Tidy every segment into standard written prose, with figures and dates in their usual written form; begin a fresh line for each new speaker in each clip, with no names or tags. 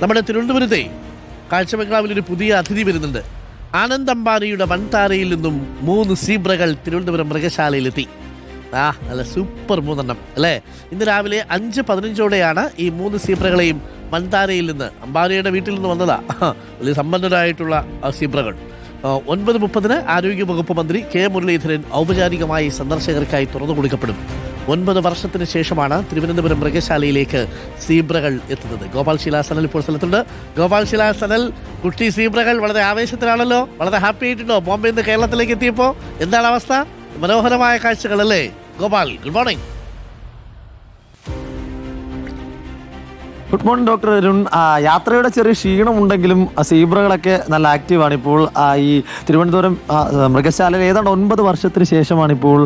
നമ്മുടെ തിരുവനന്തപുരത്തെ കാഴ്ചബംഗ്ലാവിലൊരു പുതിയ അതിഥി വരുന്നുണ്ട്. ആനന്ദ് അംബാനിയുടെ വൻതാരയിൽ നിന്നും 3 സീബ്രകൾ തിരുവനന്തപുരം മൃഗശാലയിലെത്തി. നല്ല സൂപ്പർ 3 അല്ലേ? ഇന്ന് രാവിലെ 5:15 ഈ 3 സീബ്രകളെയും വൻതാരയിൽ നിന്ന് അംബാനിയുടെ വീട്ടിൽ നിന്ന് വന്നതാ. വലിയ സമ്പന്നരായിട്ടുള്ള സീബ്രകൾ. 9:30 ആരോഗ്യ വകുപ്പ് മന്ത്രി കെ മുരളീധരൻ ഔപചാരികമായി സന്ദർശകർക്കായി തുറന്നു കൊടുക്കപ്പെടും. 9 വർഷത്തിന് ശേഷമാണ് തിരുവനന്തപുരം മൃഗശാലയിലേക്ക് സീബ്രകൾ എത്തുന്നത്. ഗോപാൽ ശിലാസനൽ ഇപ്പോൾ സ്ഥലത്തുണ്ട്. ഗോപാൽ ശിലാസനൽ, കുട്ടി സീബ്രകൾ വളരെ ആവേശത്തിലാണല്ലോ, വളരെ ഹാപ്പി ആയിട്ടുണ്ടോ? ബോംബെയിൽ നിന്ന് കേരളത്തിലേക്ക് എത്തിയപ്പോൾ എന്താണ് അവസ്ഥ? മനോഹരമായ കാഴ്ചകളല്ലേ Gopal? Good morning.
Good morning doctor Arun. യാത്രയുടെ ചെറിയ ക്ഷീണമുണ്ടെങ്കിലും സീബ്രകളൊക്കെ നല്ല ആക്റ്റീവാണ്. ഇപ്പോൾ ഈ തിരുവനന്തപുരം മൃഗശാലയിൽ ഏതാണ്ട് 9 വർഷത്തിന് ശേഷമാണ് ഇപ്പോൾ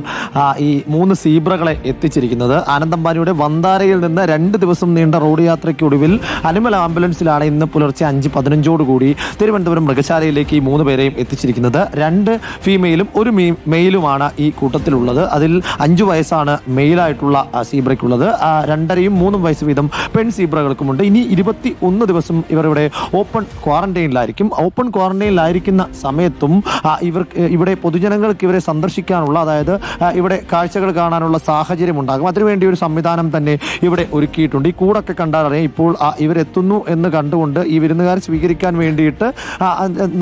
ഈ 3 സീബ്രകളെ എത്തിച്ചിരിക്കുന്നത്. ആനന്ദ് അംബാനിയുടെ വന്താരയിൽ നിന്ന് 2 ദിവസം നീണ്ട റോഡ് യാത്രയ്ക്കൊടുവിൽ അനിമൽ ആംബുലൻസിലാണ് ഇന്ന് പുലർച്ചെ 5:15 തിരുവനന്തപുരം മൃഗശാലയിലേക്ക് ഈ 3 പേരെയും എത്തിച്ചിരിക്കുന്നത്. 2 ഫീമെയിലും 1 മെയിലുമാണ് ഈ കൂട്ടത്തിലുള്ളത്. അതിൽ 5 വയസ്സാണ് മെയിലായിട്ടുള്ള സീബ്രയ്ക്കുള്ളത്. 2.5-യും 3 വയസ്സ് വീതം പെൺ സീബ്രകൾ ുണ്ട്. ഇനി 21 ദിവസം ഇവർ ഇവിടെ ഓപ്പൺ ക്വാറന്റൈനിലായിരിക്കും. ഓപ്പൺ ക്വാറന്റൈനിലായിരിക്കുന്ന സമയത്തും ഇവിടെ പൊതുജനങ്ങൾക്ക് ഇവരെ സന്ദർശിക്കാനുള്ള, അതായത് ഇവിടെ കാഴ്ചകൾ കാണാനുള്ള സാഹചര്യം ഉണ്ടാകും. അതിനുവേണ്ടി ഒരു സംവിധാനം തന്നെ ഇവിടെ ഒരുക്കിയിട്ടുണ്ട്. ഈ കൂടൊക്കെ കണ്ടാൽ അറിയാം ഇപ്പോൾ ഇവരെത്തുന്നു എന്ന് കണ്ടുകൊണ്ട് ഈ വിരുന്നുകാരെ സ്വീകരിക്കാൻ വേണ്ടിയിട്ട്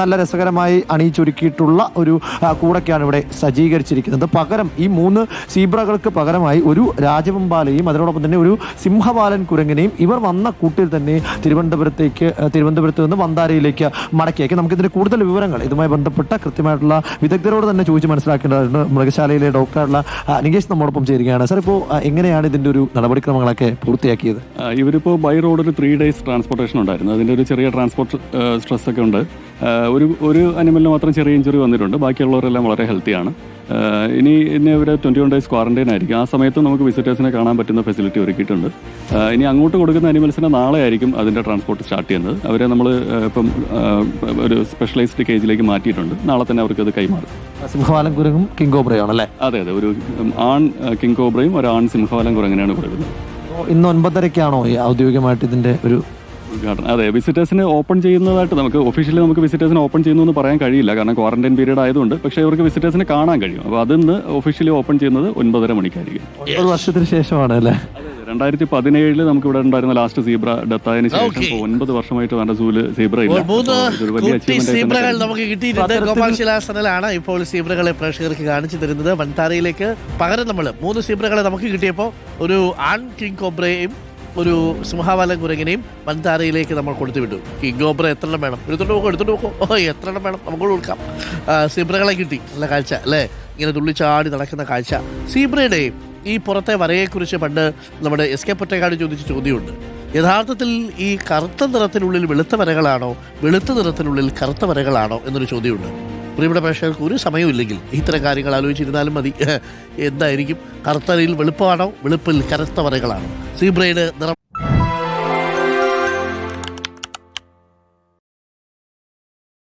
നല്ല രസകരമായി അണിയിച്ചൊരുക്കിയിട്ടുള്ള ഒരു കൂടൊക്കെയാണ് ഇവിടെ സജ്ജീകരിച്ചിരിക്കുന്നത്. പകരം ഈ 3 സീബ്രകൾക്ക് പകരമായി ഒരു രാജവെമ്പാലയും അതിനോടൊപ്പം തന്നെ ഒരു സിംഹവാലൻ കുരങ്ങനെയും ഇവർ വന്ന കൂട്ടിൽ തന്നെ തിരുവനന്തപുരത്ത് നിന്ന് വന്താരയിലേക്ക് മടക്കിയേക്ക്. നമുക്ക് ഇതിന്റെ കൂടുതൽ വിവരങ്ങൾ ഇതുമായി ബന്ധപ്പെട്ട കൃത്യമായിട്ടുള്ള വിദഗ്ധരോട് തന്നെ ചോദിച്ച് മനസ്സിലാക്കേണ്ടതുണ്ട്. മൃഗശാലയിലെ ഡോക്ടറായിട്ടുള്ള നികേഷ് നമ്മോടൊപ്പം ചേരുകയാണ്. സാർ, ഇപ്പോൾ എങ്ങനെയാണ് ഇതിന്റെ ഒരു നടപടിക്രമങ്ങളൊക്കെ പൂർത്തിയാക്കിയത്?
ഇവരിപ്പോൾ ബൈ റോഡ് ഒരു 3 days ട്രാൻസ്പോർട്ടേഷൻ ഉണ്ടായിരുന്നു. അതിന്റെ ഒരു ചെറിയ ട്രാൻസ്പോർട്ട് സ്ട്രെസ് ഒക്കെ ഉണ്ട്. ഒരു അനിമലിന് മാത്രം ചെറിയ ഇഞ്ചുറി വന്നിട്ടുണ്ട്. ബാക്കിയുള്ളവരെല്ലാം വളരെ ഹെൽത്തിയാണ്. ഇനി ഇവരെ 21 days ക്വാറന്റൈൻ ആയിരിക്കും. ആ സമയത്ത് നമുക്ക് വിസിറ്റേഴ്സിനെ കാണാൻ പറ്റുന്ന ഫെസിലിറ്റി ഒരുക്കിയിട്ടുണ്ട്. ഇനി അങ്ങോട്ട് കൊടുക്കുന്ന അനിമൽസിനെ നാളെ ആയിരിക്കും അതിൻ്റെ ട്രാൻസ്പോർട്ട് സ്റ്റാർട്ട് ചെയ്യുന്നത്. അവരെ നമ്മൾ ഇപ്പം ഒരു സ്പെഷ്യലൈസ്ഡ് കേജിലേക്ക് മാറ്റിയിട്ടുണ്ട്. നാളെ തന്നെ അവർക്ക് അത് കൈമാറും.
സിംഹവാലൻ കുരങ്ങും കിങ് കോബ്രയും അല്ലേ?
അതെ, ഒരു ആൺ കിങ് കോബ്രയും ഒരു ആൺ സിംഹവാലൻ കുരങ്ങനെയാണ് കൊടുക്കുന്നത്.
ഇന്ന് 9:30 ഔദ്യോഗികമായിട്ട് ഇതിന്റെ ഒരു
ഉദ്ഘാടനം? അതെ, വിസിറ്റേഴ്സിന് ഓപ്പൺ ചെയ്യുന്നതായിട്ട് ഒഫീഷ്യലി നമുക്ക് വിസിറ്റേഴ്സിന് ഓപ്പൺ ചെയ്യുന്നു എന്ന് പറയാൻ കഴിയില്ല, കാരണം ക്വാറന്റൈൻ പീരീഡ് ആയതുകൊണ്ട്. പക്ഷേ ഇവർക്ക് വിസിറ്റേഴ്സിനെ കാണാൻ കഴിയും. അപ്പോൾ അതിന്ന് ഒഫീഷ്യലി ഓപ്പൺ ചെയ്യുന്നത് 9:30 മണിക്കായിരിക്കും.
9 വർഷത്തിന് ശേഷമാണ് അല്ലേ?
2017 നമുക്ക് ഇവിടെ ഉണ്ടായിരുന്ന ലാസ്റ്റ് സീബ്ര ഡെത്ത് ആയതിനു ശേഷം 9 വർഷമായിട്ട് വേണ്ട സൂല് സീബ്ര ഇല്ല.
സീബ്രകൾ നമുക്ക് കിട്ടിയിട്ടുണ്ട്. ഗോപാൽ ശിലാസനലാണ് ഇപ്പോൾ സീബ്രകളെ പ്രേക്ഷകർക്ക് കാണിച്ചു തരുന്നത്. വൻതാരയിലേക്ക് പകരം നമ്മൾ 3 സീബ്രകളെ നമുക്ക് കിട്ടിയപ്പോൾ ഒരു ആൺ കിങ് കോബ്രയും ഒരു സിംഹവാലൻ കുരങ്ങനെയും വൻതാരയിലേക്ക് നമ്മൾ കൊടുത്തു വിട്ടു. കിങ് കോബ്ര എത്ര എണ്ണം വേണം? എടുത്തോണ്ട് നോക്കൂ. എത്ര എണ്ണം വേണം? നമുക്ക് കൊടുക്കാം. സീബ്രകളെ കിട്ടി. നല്ല കാഴ്ച അല്ലേ? ഇങ്ങനെ തുള്ളിച്ചാടി നടക്കുന്ന കാഴ്ച. സീബ്രയുടെ ഈ പുറത്തെ വരയെക്കുറിച്ച് പണ്ട് നമ്മുടെ SK പൊറ്റേക്കാട് ചോദിച്ച ചോദ്യമുണ്ട്. യഥാർത്ഥത്തിൽ ഈ കറുത്ത നിറത്തിനുള്ളിൽ വെളുത്ത വരകളാണോ, വെളുത്ത നിറത്തിനുള്ളിൽ കറുത്ത വരകളാണോ എന്നൊരു ചോദ്യമുണ്ട്. പ്രിയപ്പെട്ട പ്രേക്ഷകർക്ക് ഒരു സമയമില്ലെങ്കിൽ ഇത്തരം കാര്യങ്ങൾ ആലോചിച്ചിരുന്നാലും മതി. എന്തായിരിക്കും? കറുത്തരയിൽ വെളുപ്പാണോ, വെളുപ്പിൽ കറുത്ത വരകളാണോ? സീബ്രയുടെ നിറം